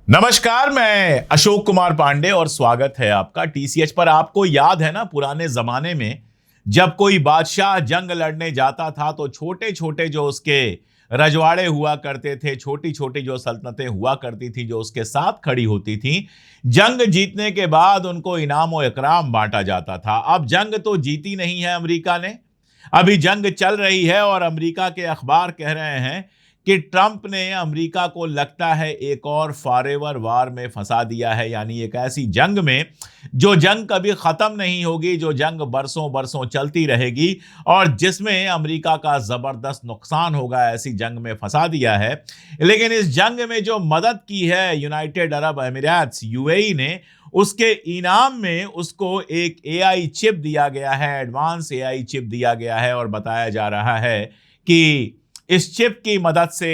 नमस्कार, मैं अशोक कुमार पांडे और स्वागत है आपका टीसीएच पर। आपको याद है ना, पुराने जमाने में जब कोई बादशाह जंग लड़ने जाता था तो छोटे छोटे जो उसके रजवाड़े हुआ करते थे, छोटी छोटी जो सल्तनतें हुआ करती थी जो उसके साथ खड़ी होती थी, जंग जीतने के बाद उनको इनाम और इकराम बांटा जाता था। अब जंग तो जीती नहीं है अमेरिका ने, अभी जंग चल रही है और अमेरिका के अखबार कह रहे हैं कि ट्रंप ने अमेरिका को लगता है एक और फॉरएवर वार में फंसा दिया है, यानी एक ऐसी जंग में जो जंग कभी खत्म नहीं होगी, जो जंग बरसों बरसों चलती रहेगी और जिसमें अमेरिका का जबरदस्त नुकसान होगा, ऐसी जंग में फंसा दिया है। लेकिन इस जंग में जो मदद की है यूनाइटेड अरब अमीरात यूएई ने, उसके इनाम में उसको एक एआई चिप दिया गया है, एडवांस एआई चिप दिया गया है और बताया जा रहा है कि इस चिप की मदद से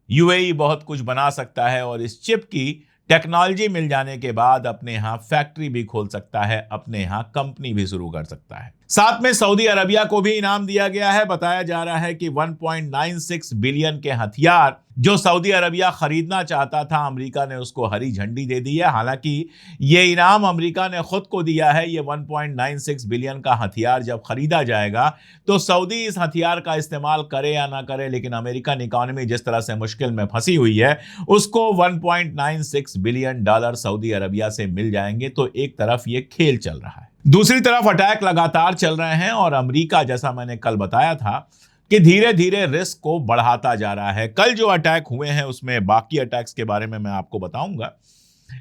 यूएई बहुत कुछ बना सकता है और इस चिप की टेक्नोलॉजी मिल जाने के बाद अपने यहां फैक्ट्री भी खोल सकता है, अपने यहां कंपनी भी शुरू कर सकता है। साथ में सऊदी अरबिया को भी इनाम दिया गया है। बताया जा रहा है कि 1.96 बिलियन के हथियार जो सऊदी अरबिया खरीदना चाहता था, अमेरिका ने उसको हरी झंडी दे दी है। हालांकि ये इनाम अमेरिका ने खुद को दिया है। ये 1.96 बिलियन का हथियार जब खरीदा जाएगा तो सऊदी इस हथियार का इस्तेमाल करे या ना करे, लेकिन अमेरिकन इकोनॉमी जिस तरह से मुश्किल में फंसी हुई है, उसको 1.96 बिलियन डॉलर सऊदी अरबिया से मिल जाएंगे। तो एक तरफ ये खेल चल रहा है, दूसरी तरफ अटैक लगातार चल रहे हैं और अमेरिका, जैसा मैंने कल बताया था, कि धीरे धीरे रिस्क को बढ़ाता जा रहा है। कल जो अटैक हुए हैं उसमें बाकी अटैक्स के बारे में मैं आपको बताऊंगा,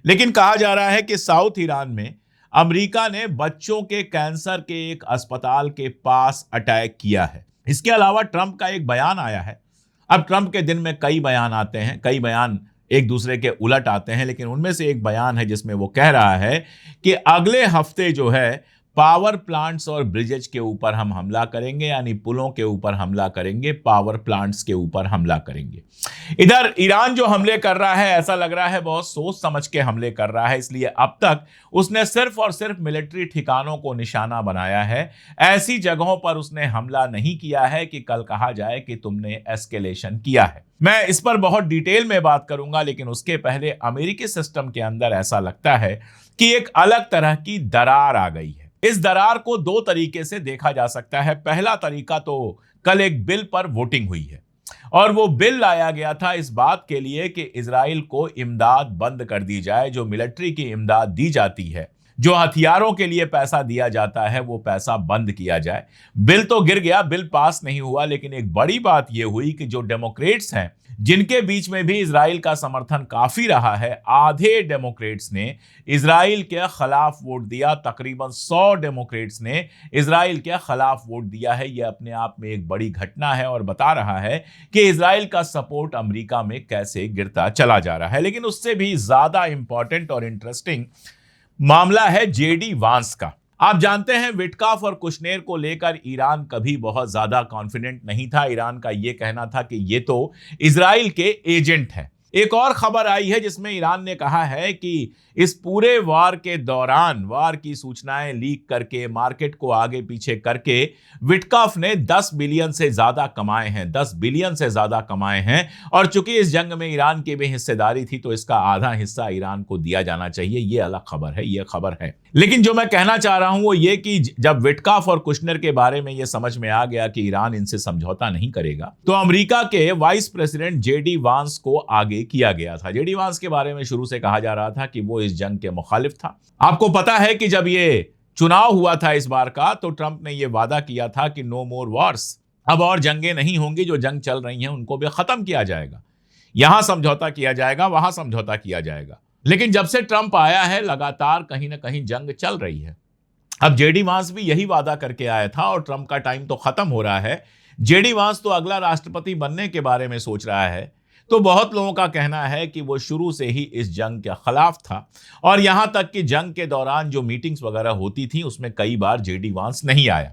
लेकिन कहा जा रहा है कि साउथ ईरान में अमेरिका ने बच्चों के कैंसर के एक अस्पताल के पास अटैक किया है। इसके अलावा ट्रंप का एक बयान आया है। अब ट्रंप के दिन में कई बयान आते हैं, कई बयान एक दूसरे के उलट आते हैं, लेकिन उनमें से एक बयान है जिसमें वो कह रहा है कि अगले हफ्ते जो है पावर प्लांट्स और ब्रिजेज के ऊपर हम हमला करेंगे, यानी पुलों के ऊपर हमला करेंगे, पावर प्लांट्स के ऊपर हमला करेंगे। इधर ईरान जो हमले कर रहा है, ऐसा लग रहा है बहुत सोच समझ के हमले कर रहा है, इसलिए अब तक उसने सिर्फ और सिर्फ मिलिट्री ठिकानों को निशाना बनाया है। ऐसी जगहों पर उसने हमला नहीं किया है कि कल कहा जाए कि तुमने एस्केलेशन किया है। मैं इस पर बहुत डिटेल में बात करूंगा, लेकिन उसके पहले अमेरिकी सिस्टम के अंदर ऐसा लगता है कि एक अलग तरह की दरार आ गई है। इस दरार को दो तरीके से देखा जा सकता है। पहला तरीका तो कल एक बिल पर वोटिंग हुई है और वो बिल लाया गया था इस बात के लिए कि इजराइल को इमदाद बंद कर दी जाए। जो मिलिट्री की इमदाद दी जाती है, जो हथियारों के लिए पैसा दिया जाता है, वो पैसा बंद किया जाए। बिल तो गिर गया, बिल पास नहीं हुआ, लेकिन एक बड़ी बात यह हुई कि जो डेमोक्रेट्स हैं, जिनके बीच में भी इजराइल का समर्थन काफी रहा है, आधे डेमोक्रेट्स ने इजराइल के खिलाफ वोट दिया। तकरीबन 100 डेमोक्रेट्स ने इजराइल के खिलाफ वोट दिया है। यह अपने आप में एक बड़ी घटना है और बता रहा है कि इजराइल का सपोर्ट अमेरिका में कैसे गिरता चला जा रहा है। लेकिन उससे भी ज्यादा इंपॉर्टेंट और इंटरेस्टिंग मामला है जेडी वांस का। आप जानते हैं विटकॉफ और कुशनेर को लेकर ईरान कभी बहुत ज्यादा कॉन्फिडेंट नहीं था। ईरान का यह कहना था कि ये तो इजराइल के एजेंट हैं। एक और खबर आई है जिसमें ईरान ने कहा है कि इस पूरे वार के दौरान वार की सूचनाएं लीक करके, मार्केट को आगे पीछे करके विटकॉफ ने 10 बिलियन से ज्यादा कमाए हैं, 10 बिलियन से ज्यादा कमाए हैं। और चूंकि इस जंग में ईरान की भी हिस्सेदारी थी तो इसका आधा हिस्सा ईरान को दिया जाना चाहिए। ये अलग खबर है, ये खबर है। लेकिन जो मैं कहना चाह रहा हूं वो ये कि जब विटकॉफ और कुशनर के बारे में ये समझ में आ गया कि ईरान इनसे समझौता नहीं करेगा, तो अमेरिका के वाइस प्रेसिडेंट जेडी वांस को आगे किया गया था। जेडी वांस के बारे में शुरू से कहा जा रहा था कि वो इस जंग के मुखालिफ था। आपको पता है कि जब ये चुनाव हुआ था इस बार का, तो ट्रंप ने यह वादा किया था कि नो मोर वॉर्स, अब और जंगें नहीं होंगी, जो जंग चल रही हैं उनको भी खत्म किया जाएगा, यहां समझौता किया जाएगा, वहां समझौता किया जाएगा। लेकिन जब से ट्रंप आया है लगातार कहीं ना कहीं जंग चल रही है। अब जेडी वांस भी यही वादा करके आया था और ट्रंप का टाइम तो खत्म हो रहा है। जेडी वांस तो अगला राष्ट्रपति बनने के बारे में सोच रहा है। तो बहुत लोगों का कहना है कि वो शुरू से ही इस जंग के खिलाफ था और यहां तक कि जंग के दौरान जो मीटिंग्स वगैरह होती थी उसमें कई बार जेडी वांस नहीं आया।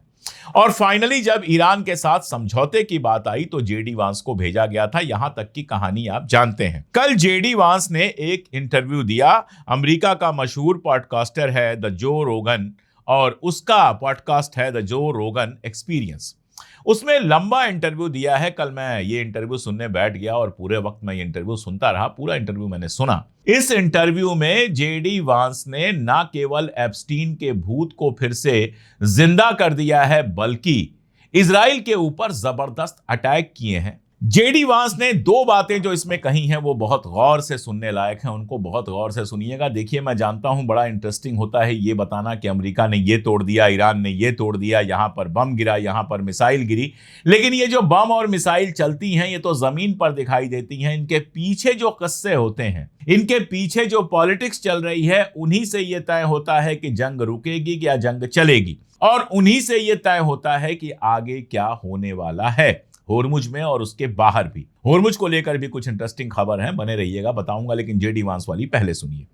और फाइनली जब ईरान के साथ समझौते की बात आई तो जेडी वांस को भेजा गया था। यहां तक की कहानी आप जानते हैं। कल जेडी वांस ने एक इंटरव्यू दिया। अमेरिका का मशहूर पॉडकास्टर है द जो रोगन और उसका पॉडकास्ट है द जो रोगन एक्सपीरियंस। उसमें लंबा इंटरव्यू दिया है। कल मैं ये इंटरव्यू सुनने बैठ गया और पूरे वक्त मैं ये इंटरव्यू सुनता रहा, पूरा इंटरव्यू मैंने सुना। इस इंटरव्यू में जेडी वांस ने ना केवल एप्स्टीन के भूत को फिर से जिंदा कर दिया है, बल्कि इजराइल के ऊपर जबरदस्त अटैक किए हैं। जेडी वांस ने दो बातें जो इसमें कही हैं वो बहुत गौर से सुनने लायक हैं, उनको बहुत गौर से सुनिएगा। देखिए, मैं जानता हूं बड़ा इंटरेस्टिंग होता है ये बताना कि अमेरिका ने ये तोड़ दिया, ईरान ने ये तोड़ दिया, यहां पर बम गिरा, यहां पर मिसाइल गिरी, लेकिन ये जो बम और मिसाइल चलती हैं ये तो जमीन पर दिखाई देती हैं। इनके पीछे जो किस्से होते हैं, इनके पीछे जो पॉलिटिक्स चल रही है, उन्हीं से यह तय होता है कि जंग रुकेगी या जंग चलेगी, और उन्हीं से यह तय होता है कि आगे क्या होने वाला है होर्मुज में और उसके बाहर भी। होर्मुज को लेकर भी कुछ इंटरेस्टिंग खबर है, बने रहिएगा, बताऊंगा, लेकिन जेडी वांस वाली पहले सुनिए।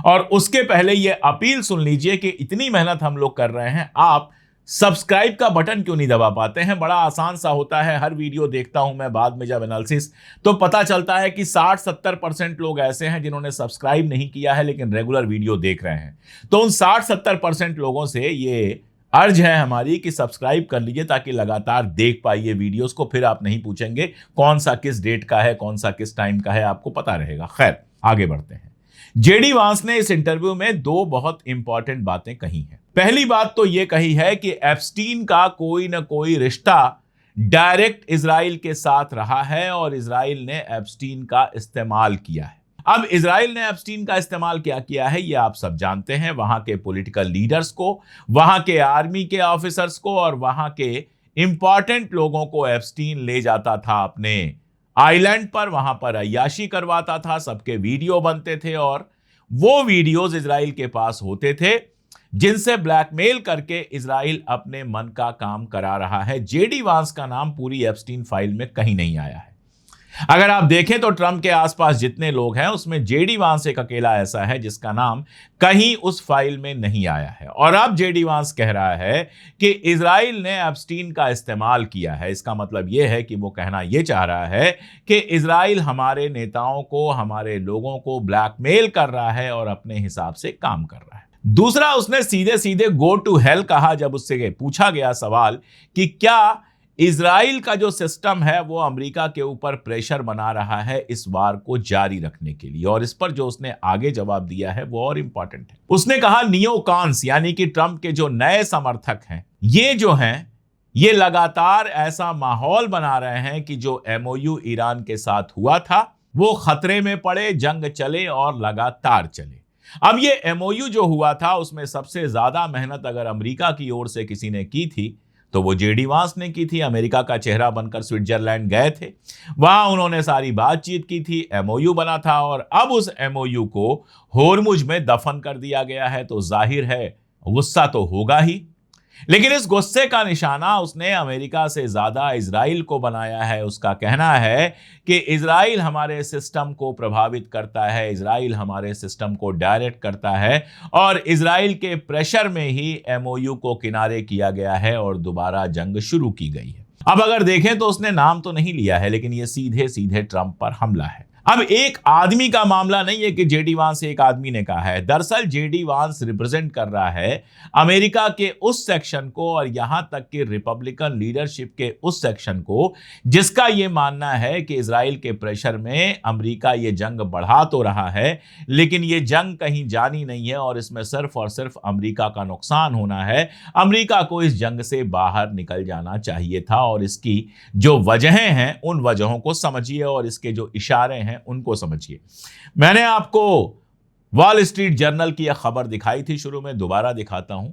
और उसके पहले ये अपील सुन लीजिए कि इतनी मेहनत हम लोग कर रहे हैं, आप सब्सक्राइब का बटन क्यों नहीं दबा पाते हैं? बड़ा आसान सा होता है। हर वीडियो देखता हूं मैं बाद में जब एनालिसिस, तो पता चलता है कि 60-70% लोग ऐसे हैं जिन्होंने सब्सक्राइब नहीं किया है लेकिन रेगुलर वीडियो देख रहे हैं। तो उन 60-70% लोगों से ये अर्ज है हमारी कि सब्सक्राइब कर लीजिए ताकि लगातार देख पाइए वीडियोस को। फिर आप नहीं पूछेंगे कौन सा किस डेट का है, कौन सा किस टाइम का है, आपको पता रहेगा। खैर, आगे बढ़ते हैं। जेडी वांस ने इस इंटरव्यू में दो बहुत इंपॉर्टेंट बातें कही हैं। पहली बात तो यह कही है कि एप्स्टीन का कोई ना कोई रिश्ता डायरेक्ट इजराइल के साथ रहा है और इजराइल ने एप्स्टीन का इस्तेमाल किया है। अब इजराइल ने एप्स्टीन का इस्तेमाल क्या किया है ये आप सब जानते हैं। वहां के पॉलिटिकल लीडर्स को, वहां के आर्मी के ऑफिसर्स को और वहां के इंपॉर्टेंट लोगों को एप्स्टीन ले जाता था अपने आइलैंड पर, वहां पर अय्याशी करवाता था, सबके वीडियो बनते थे और वो वीडियोस इजराइल के पास होते थे जिनसे ब्लैकमेल करके इजराइल अपने मन का काम करा रहा है। जेडी वांस का नाम पूरी एप्स्टीन फाइल में कहीं नहीं आया है। अगर आप देखें तो ट्रंप के आसपास जितने लोग हैं उसमें जेडी वांस एक अकेला ऐसा है जिसका नाम कहीं उस फाइल में नहीं आया है। और अब जेडी वांस कह रहा है कि इजराइल ने एप्स्टीन का इस्तेमाल किया है। इसका मतलब यह है कि वो कहना यह चाह रहा है कि इजराइल हमारे नेताओं को, हमारे लोगों को ब्लैकमेल कर रहा है और अपने हिसाब से काम कर रहा है। दूसरा, उसने सीधे सीधे गो टू हेल कहा जब उससे पूछा गया सवाल कि क्या इजराइल का जो सिस्टम है वो अमेरिका के ऊपर प्रेशर बना रहा है इस वार को जारी रखने के लिए। और इस पर जो उसने आगे जवाब दिया है वो और इंपॉर्टेंट है। उसने कहा नियोकॉन्स यानी कि ट्रंप के जो नए समर्थक हैं, ये जो हैं ये लगातार ऐसा माहौल बना रहे हैं कि जो एमओयू ईरान के साथ हुआ था वो खतरे में पड़े, जंग चले और लगातार चले। अब ये एमओयू जो हुआ था उसमें सबसे ज्यादा मेहनत अगर अमेरिका की ओर से किसी ने की थी तो वो जेडी वांस ने की थी। अमेरिका का चेहरा बनकर स्विट्जरलैंड गए थे, वहां उन्होंने सारी बातचीत की थी, एमओयू बना था और अब उस एमओयू को होर्मुज में दफन कर दिया गया है। तो जाहिर है गुस्सा तो होगा ही, लेकिन इस गुस्से का निशाना उसने अमेरिका से ज्यादा इजराइल को बनाया है। उसका कहना है कि इजराइल हमारे सिस्टम को प्रभावित करता है, इजराइल हमारे सिस्टम को डायरेक्ट करता है और इजराइल के प्रेशर में ही एमओयू को किनारे किया गया है और दोबारा जंग शुरू की गई है। अब अगर देखें तो उसने नाम तो नहीं लिया है लेकिन यह सीधे सीधे ट्रंप पर हमला है। अब एक आदमी का मामला नहीं है कि जेडी वांस एक आदमी ने कहा है। दरअसल जेडी वांस रिप्रेजेंट कर रहा है अमेरिका के उस सेक्शन को और यहां तक कि रिपब्लिकन लीडरशिप के उस सेक्शन को जिसका यह मानना है कि इजराइल के प्रेशर में अमेरिका ये जंग बढ़ा तो रहा है लेकिन ये जंग कहीं जानी नहीं है और इसमें सिर्फ और सिर्फ अमेरिका का नुकसान होना है। अमेरिका को इस जंग से बाहर निकल जाना चाहिए था और इसकी जो वजहें हैं उन वजहों को समझिए और इसके जो इशारे हैं उनको समझिए। मैंने आपको वॉल स्ट्रीट जर्नल की यह खबर दिखाई थी शुरू में, दोबारा दिखाता हूं।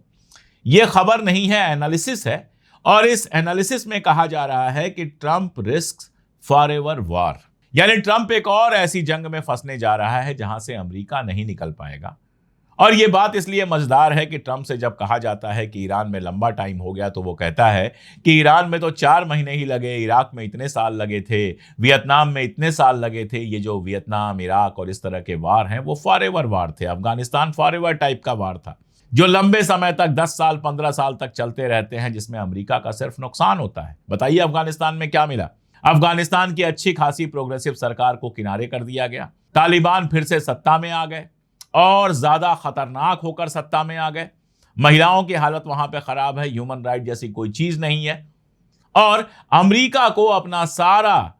यह खबर नहीं है, एनालिसिस है और इस एनालिसिस में कहा जा रहा है कि ट्रंप रिस्क्स फॉरएवर वॉर, यानी ट्रंप एक और ऐसी जंग में फंसने जा रहा है जहां से अमेरिका नहीं निकल पाएगा। और यह बात इसलिए मजेदार है कि ट्रंप से जब कहा जाता है कि ईरान में लंबा टाइम हो गया तो वो कहता है कि ईरान में तो 4 महीने ही लगे, इराक में इतने साल लगे थे, वियतनाम में इतने साल लगे थे। ये जो वियतनाम, इराक और इस तरह के वार हैं वो फॉरएवर वार थे। अफगानिस्तान फॉरएवर टाइप का वार था जो लंबे समय तक 10 साल 15 साल तक चलते रहते हैं, जिसमें अमेरिका का सिर्फ नुकसान होता है। बताइए अफगानिस्तान में क्या मिला? अफगानिस्तान की अच्छी खासी प्रोग्रेसिव सरकार को किनारे कर दिया गया, तालिबान फिर से सत्ता में आ गए और ज्यादा खतरनाक होकर सत्ता में आ गए। महिलाओं की हालत वहां पे खराब है, ह्यूमन राइट जैसी कोई चीज नहीं है। और अमेरिका को अपना सारा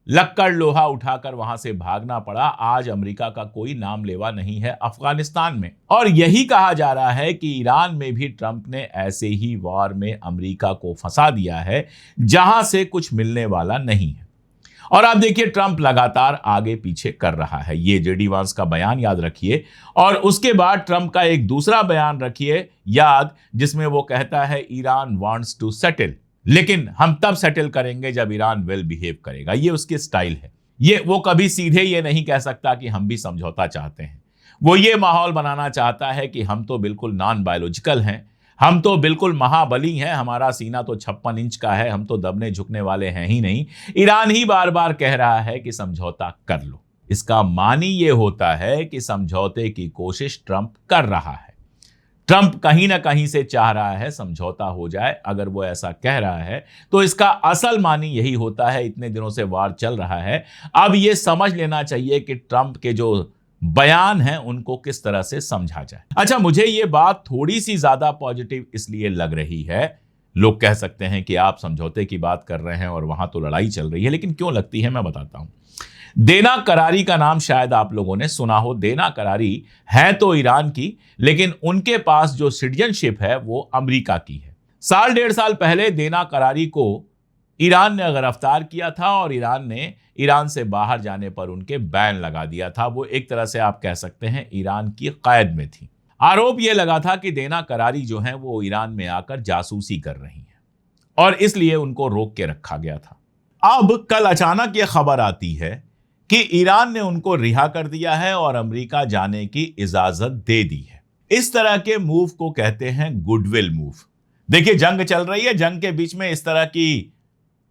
लक्कड़ लोहा उठाकर वहां से भागना पड़ा। आज अमेरिका का कोई नाम लेवा नहीं है अफगानिस्तान में। और यही कहा जा रहा है कि ईरान में भी ट्रंप ने ऐसे ही वॉर में अमेरिका को फंसा दिया है, जहां से कुछ मिलने वाला नहीं है। और आप देखिए ट्रंप लगातार आगे पीछे कर रहा है। ये जेडी वांस का बयान याद रखिए, और उसके बाद ट्रंप का एक दूसरा बयान रखिए याद, जिसमें वो कहता है ईरान वांट्स टू सेटल, लेकिन हम तब सेटल करेंगे जब ईरान वेल बिहेव करेगा। ये उसकी स्टाइल है। वो कभी सीधे ये नहीं कह सकता कि हम भी समझौता चाहते हैं। वो ये माहौल बनाना चाहता है कि हम तो बिल्कुल नॉन बायोलॉजिकल हैं, हम तो बिल्कुल महाबली हैं, हमारा सीना तो 56 इंच का है, हम तो दबने झुकने वाले हैं ही नहीं। ईरान ही बार बार कह रहा है कि समझौता कर लो। इसका मानी ये होता है कि समझौते की कोशिश ट्रंप कर रहा है। ट्रंप कहीं ना कहीं से चाह रहा है समझौता हो जाए। अगर वो ऐसा कह रहा है तो इसका असल मानी यही होता है। इतने दिनों से वार चल रहा है, अब ये समझ लेना चाहिए कि ट्रंप के जो बयान हैं उनको किस तरह से समझा जाए। अच्छा, मुझे ये बात थोड़ी सी ज्यादा पॉजिटिव इसलिए लग रही है। लोग कह सकते हैं कि आप समझौते की बात कर रहे हैं और वहां तो लड़ाई चल रही है, लेकिन क्यों लगती है मैं बताता हूं। देना करारी का नाम शायद आप लोगों ने सुना हो। देना करारी है तो ईरान की, लेकिन उनके पास जो सिटीजनशिप है वो अमेरिका की है। साल डेढ़ साल पहले देना करारी को ईरान ने गिरफ्तार किया था और ईरान ने ईरान से बाहर जाने पर उनके बैन लगा दिया था। वो एक तरह से आप कह सकते हैं ईरान की कैद में थी। आरोप यह लगा था कि देना करारी जो है वो ईरान में आकर जासूसी कर रही है और इसलिए उनको रोक के रखा गया था। अब कल अचानक यह खबर आती है कि ईरान ने उनको रिहा कर दिया है और अमेरिका जाने की इजाजत दे दी है। इस तरह के मूव को कहते हैं गुडविल मूव। देखिए, जंग चल रही है, जंग के बीच में इस तरह की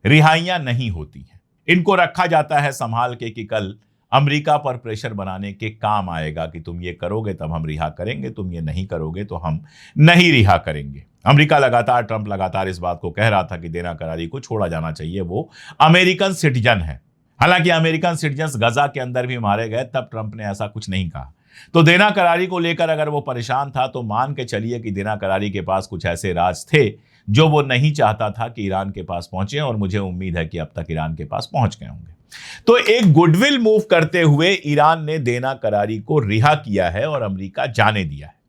रिहाइयां नहीं होती हैं। इनको रखा जाता है संभाल के कि कल अमेरिका पर प्रेशर बनाने के काम आएगा कि तुम ये करोगे तब हम रिहा करेंगे, तुम ये नहीं करोगे तो हम नहीं रिहा करेंगे। ट्रंप लगातार इस बात को कह रहा था कि देना करारी को छोड़ा जाना चाहिए, वो अमेरिकन सिटीजन है। हालांकि अमेरिकन सिटीजन्स गजा के अंदर भी मारे गए, तब ट्रंप ने ऐसा कुछ नहीं कहा। तो देना करारी को लेकर अगर वो परेशान था तो मान के चलिए कि देना करारी के पास कुछ ऐसे राज थे जो वो नहीं चाहता था कि ईरान के पास पहुंचे, और मुझे उम्मीद है कि अब तक ईरान के पास पहुंच गए होंगे। तो एक गुडविल मूव करते हुए ईरान ने देना करारी को रिहा किया है और अमेरिका जाने दिया है।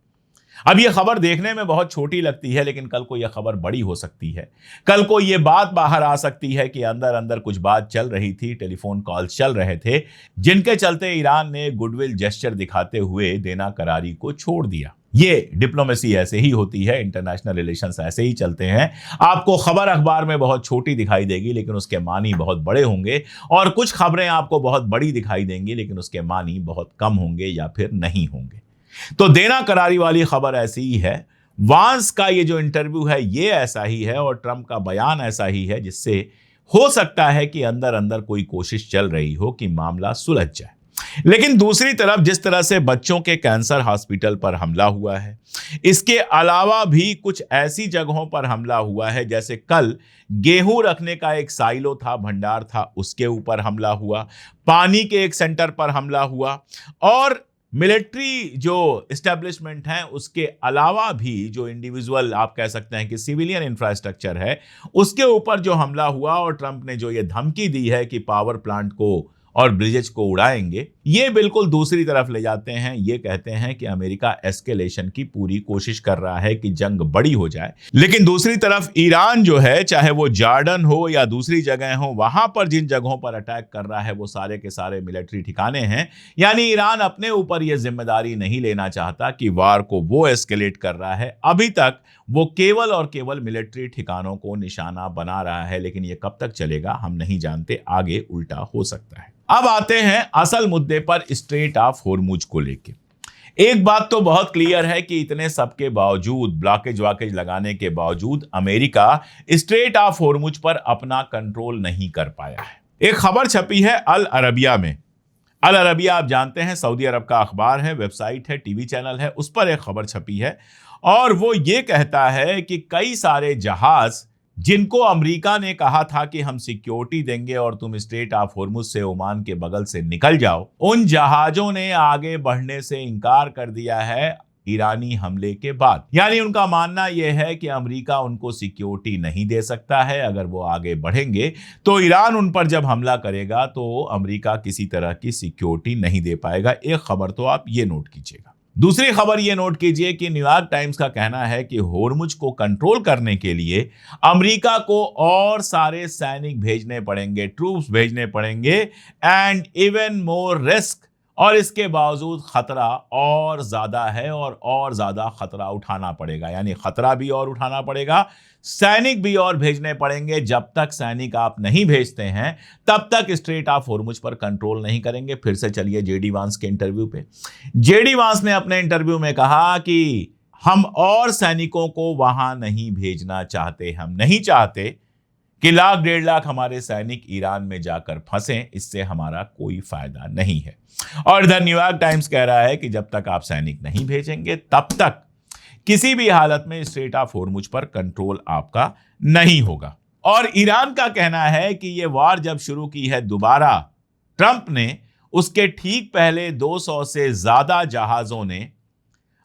अब यह खबर देखने में बहुत छोटी लगती है, लेकिन कल को यह खबर बड़ी हो सकती है। कल को यह बात बाहर आ सकती है कि अंदर अंदर कुछ बात चल रही थी, टेलीफोन कॉल्स चल रहे थे, जिनके चलते ईरान ने गुडविल जेस्चर दिखाते हुए देना करारी को छोड़ दिया। ये डिप्लोमेसी ऐसे ही होती है, इंटरनेशनल रिलेशंस ऐसे ही चलते हैं। आपको खबर अखबार में बहुत छोटी दिखाई देगी, लेकिन उसके मानी बहुत बड़े होंगे, और कुछ खबरें आपको बहुत बड़ी दिखाई देंगी, लेकिन उसके मानी बहुत कम होंगे या फिर नहीं होंगे। तो देना करारी वाली खबर ऐसी ही है। वांस का ये जो इंटरव्यू है ये ऐसा ही है, और ट्रंप का बयान ऐसा ही है, जिससे हो सकता है कि अंदर अंदर कोई कोशिश चल रही हो कि मामला सुलझ जाए। लेकिन दूसरी तरफ जिस तरह से बच्चों के कैंसर हॉस्पिटल पर हमला हुआ है, इसके अलावा भी कुछ ऐसी जगहों पर हमला हुआ है, जैसे कल गेहूं रखने का एक साइलो था, भंडार था, उसके ऊपर हमला हुआ, पानी के एक सेंटर पर हमला हुआ, और मिलिट्री जो एस्टेब्लिशमेंट है उसके अलावा भी जो इंडिविजुअल आप कह सकते हैं कि सिविलियन इंफ्रास्ट्रक्चर है, उसके ऊपर जो हमला हुआ। और ट्रंप ने जो ये धमकी दी है कि पावर प्लांट को और ब्रिजेज को उड़ाएंगे, ये बिल्कुल दूसरी तरफ ले जाते हैं। ये कहते हैं कि अमेरिका एस्केलेशन की पूरी कोशिश कर रहा है कि जंग बड़ी हो जाए, लेकिन दूसरी तरफ ईरान जो है, चाहे वो जॉर्डन हो या दूसरी जगह हो, वहां पर जिन जगहों पर अटैक कर रहा है वो सारे के सारे मिलिट्री ठिकाने हैं। यानी ईरान अपने ऊपर यह जिम्मेदारी नहीं लेना चाहता कि वार को वो एस्केलेट कर रहा है। अभी तक वो केवल और केवल मिलिट्री ठिकानों को निशाना बना रहा है, लेकिन ये कब तक चलेगा हम नहीं जानते, आगे उल्टा हो सकता है। अब आते हैं असल मुद्दे पर, स्ट्रेट ऑफ होर्मुज को लेके। एक बात तो बहुत क्लियर है कि इतने सबके बावजूद, ब्लॉकेज वाकेज लगाने के बावजूद, अमेरिका स्ट्रेट ऑफ होर्मुज पर अपना कंट्रोल नहीं कर पाया है। एक खबर छपी है अल अरबिया में। अल अरबिया आप जानते हैं सऊदी अरब का अखबार है, वेबसाइट है, टीवी चैनल है, उस पर एक खबर छपी है और वो ये कहता है कि कई सारे जहाज जिनको अमेरिका ने कहा था कि हम सिक्योरिटी देंगे और तुम स्ट्रेट ऑफ होर्मुज से ओमान के बगल से निकल जाओ, उन जहाजों ने आगे बढ़ने से इनकार कर दिया है ईरानी हमले के बाद। यानी उनका मानना यह है कि अमेरिका उनको सिक्योरिटी नहीं दे सकता है। अगर वो आगे बढ़ेंगे तो ईरान उन पर जब हमला करेगा तो अमेरिका किसी तरह की सिक्योरिटी नहीं दे पाएगा। एक खबर तो आप ये नोट कीजिएगा। दूसरी खबर ये नोट कीजिए कि न्यूयॉर्क टाइम्स का कहना है कि होर्मुज को कंट्रोल करने के लिए अमेरिका को और सारे सैनिक भेजने पड़ेंगे, ट्रूप्स भेजने पड़ेंगे, एंड इवन मोर रिस्क। और इसके बावजूद खतरा और ज्यादा है और ज्यादा खतरा उठाना पड़ेगा। यानी खतरा भी और उठाना पड़ेगा, सैनिक भी और भेजने पड़ेंगे। जब तक सैनिक आप नहीं भेजते हैं तब तक स्ट्रेट ऑफ होर्मुज पर कंट्रोल नहीं करेंगे। फिर से चलिए जेडी वांस के इंटरव्यू पे। जेडी वांस ने अपने इंटरव्यू में कहा कि हम और सैनिकों को वहां नहीं भेजना चाहते। हम नहीं चाहते कि 1,00,000-1,50,000 हमारे सैनिक ईरान में जाकर फंसें। इससे हमारा कोई फायदा नहीं है। और इधर न्यूयॉर्क टाइम्स कह रहा है कि जब तक आप सैनिक नहीं भेजेंगे तब तक किसी भी हालत में स्ट्रेट ऑफ होर्मुज पर कंट्रोल आपका नहीं होगा। और ईरान का कहना है कि यह वार जब शुरू की है दोबारा ट्रंप ने, उसके ठीक पहले 200 से ज्यादा जहाजों ने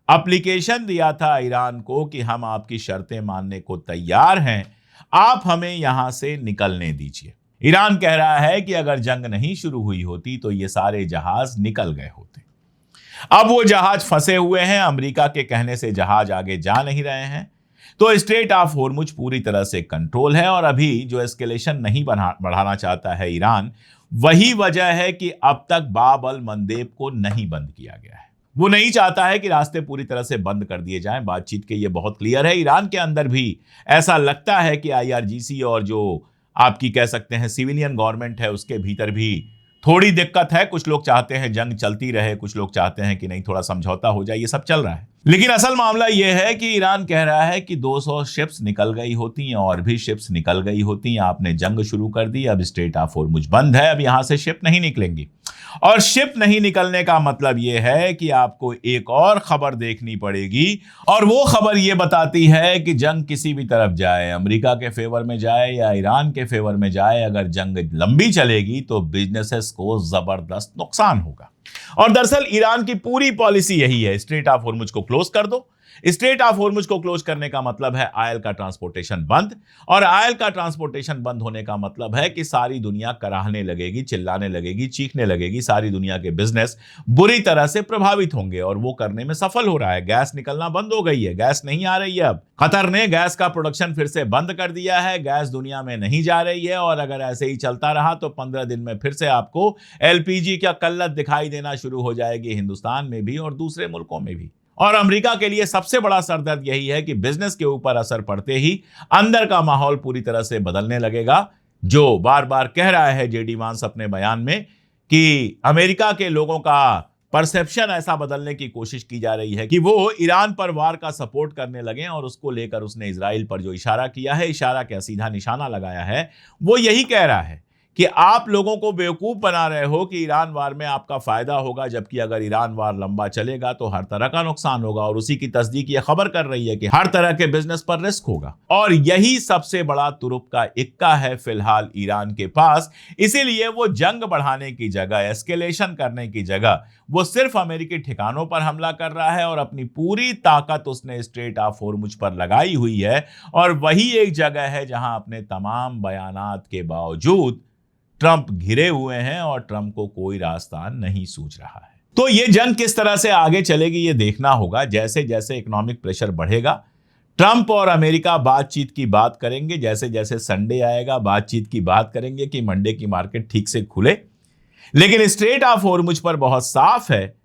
एप्लीकेशन दिया था ईरान को कि हम आपकी शर्तें मानने को तैयार हैं, आप हमें यहां से निकलने दीजिए। ईरान कह रहा है कि अगर जंग नहीं शुरू हुई होती तो ये सारे जहाज निकल गए होते। अब वो जहाज फंसे हुए हैं, अमेरिका के कहने से जहाज आगे जा नहीं रहे हैं। तो स्ट्रेट ऑफ होर्मुज पूरी तरह से कंट्रोल है। और अभी जो एस्केलेशन नहीं बढ़ाना चाहता है ईरान, वही वजह है कि अब तक बाब अल मंदेब को नहीं बंद किया गया है। वो नहीं चाहता है कि रास्ते पूरी तरह से बंद कर दिए जाएं। बातचीत के ये बहुत क्लियर है। ईरान के अंदर भी ऐसा लगता है कि IRGC और जो आपकी कह सकते हैं सिविलियन गवर्नमेंट है, उसके भीतर भी थोड़ी दिक्कत है। कुछ लोग चाहते हैं जंग चलती रहे, कुछ लोग चाहते हैं कि नहीं थोड़ा समझौता हो जाए। ये सब चल रहा है। लेकिन असल मामला यह है कि ईरान कह रहा है कि 200 शिप्स निकल गई होती, और भी शिप्स निकल गई होती। आपने जंग शुरू कर दी, अब स्ट्रेट ऑफ होर्मुज बंद है, अब यहां से शिप नहीं निकलेंगी। और शिप नहीं निकलने का मतलब यह है कि आपको एक और खबर देखनी पड़ेगी। और वो खबर यह बताती है कि जंग किसी भी तरफ जाए, अमेरिका के फेवर में जाए या ईरान के फेवर में जाए, अगर जंग लंबी चलेगी तो बिजनेसेस को जबरदस्त नुकसान होगा। और दरअसल ईरान की पूरी पॉलिसी यही है, स्ट्रेट ऑफ होर्मुज को क्लोज कर दो। स्ट्रेट ऑफ होर्मुज को क्लोज करने का मतलब है आयल का ट्रांसपोर्टेशन बंद। और आयल का ट्रांसपोर्टेशन बंद होने का मतलब है कि सारी दुनिया कराहने लगेगी, चिल्लाने लगेगी, चीखने लगेगी। सारी दुनिया के बिजनेस बुरी तरह से प्रभावित होंगे, और वो करने में सफल हो रहा है। गैस निकलना बंद हो गई है, गैस नहीं आ रही है। अब कतर ने गैस का प्रोडक्शन फिर से बंद कर दिया है, गैस दुनिया में नहीं जा रही है। और अगर ऐसे ही चलता रहा तो 15 दिन में फिर से आपको LPG का किल्लत दिखाई देना शुरू हो जाएगी, हिंदुस्तान में भी और दूसरे मुल्कों में भी। और अमेरिका के लिए सबसे बड़ा सरदर्द यही है कि बिजनेस के ऊपर असर पड़ते ही अंदर का माहौल पूरी तरह से बदलने लगेगा। जो बार बार कह रहा है जेडी वांस अपने बयान में कि अमेरिका के लोगों का परसेप्शन ऐसा बदलने की कोशिश की जा रही है कि वो ईरान पर वार का सपोर्ट करने लगे। और उसको लेकर उसने इजराइल पर जो इशारा किया है, इशारा क्या सीधा निशाना लगाया है, वो यही कह रहा है कि आप लोगों को बेवकूफ बना रहे हो कि ईरान वार में आपका फायदा होगा, जबकि अगर ईरान वार लंबा चलेगा तो हर तरह का नुकसान होगा। और उसी की तस्दीक ये खबर कर रही है कि हर तरह के बिजनेस पर रिस्क होगा। और यही सबसे बड़ा तुरुप का इक्का है फिलहाल ईरान के पास। इसीलिए वो जंग बढ़ाने की जगह, एस्केलेशन करने की जगह, वो सिर्फ अमेरिकी ठिकानों पर हमला कर रहा है। और अपनी पूरी ताकत उसने स्ट्रेट ऑफ होर्मुज पर लगाई हुई है। और वही एक जगह है जहां अपने तमाम बयानात के बावजूद ट्रंप घिरे हुए हैं और ट्रंप को कोई रास्ता नहीं सूझ रहा है। तो ये जंग किस तरह से आगे चलेगी ये देखना होगा। जैसे जैसे इकोनॉमिक प्रेशर बढ़ेगा, ट्रंप और अमेरिका बातचीत की बात करेंगे। जैसे जैसे संडे आएगा, बातचीत की बात करेंगे कि मंडे की मार्केट ठीक से खुले। लेकिन स्ट्रेट ऑफ होर्मुज पर बहुत साफ है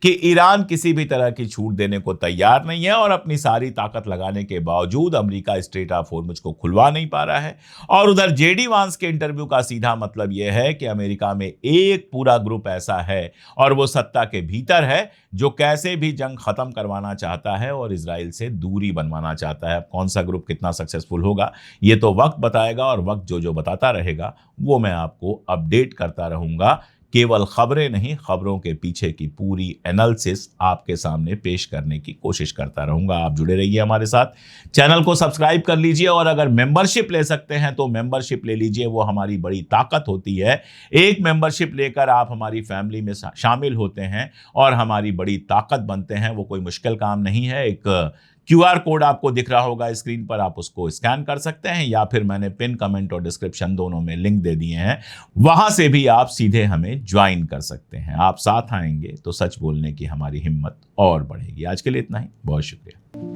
कि ईरान किसी भी तरह की छूट देने को तैयार नहीं है। और अपनी सारी ताकत लगाने के बावजूद अमेरिका स्ट्रेट ऑफ होर्मुज को खुलवा नहीं पा रहा है। और उधर जेडी वांस के इंटरव्यू का सीधा मतलब यह है कि अमेरिका में एक पूरा ग्रुप ऐसा है, और वो सत्ता के भीतर है, जो कैसे भी जंग खत्म करवाना चाहता है और इजराइल से दूरी बनवाना चाहता है। अब कौन सा ग्रुप कितना सक्सेसफुल होगा ये तो वक्त बताएगा, और वक्त जो जो बताता रहेगा वो मैं आपको अपडेट करता रहूंगा। केवल खबरें नहीं, खबरों के पीछे की पूरी एनालिसिस आपके सामने पेश करने की कोशिश करता रहूंगा। आप जुड़े रहिए हमारे साथ, चैनल को सब्सक्राइब कर लीजिए और अगर मेंबरशिप ले सकते हैं तो मेंबरशिप ले लीजिए, वो हमारी बड़ी ताकत होती है। एक मेंबरशिप लेकर आप हमारी फैमिली में शामिल होते हैं और हमारी बड़ी ताकत बनते हैं। वो कोई मुश्किल काम नहीं है। एक क्यूआर कोड आपको दिख रहा होगा स्क्रीन पर, आप उसको स्कैन कर सकते हैं या फिर मैंने पिन कमेंट और डिस्क्रिप्शन दोनों में लिंक दे दिए हैं, वहां से भी आप सीधे हमें ज्वाइन कर सकते हैं। आप साथ आएंगे तो सच बोलने की हमारी हिम्मत और बढ़ेगी। आज के लिए इतना ही, बहुत शुक्रिया।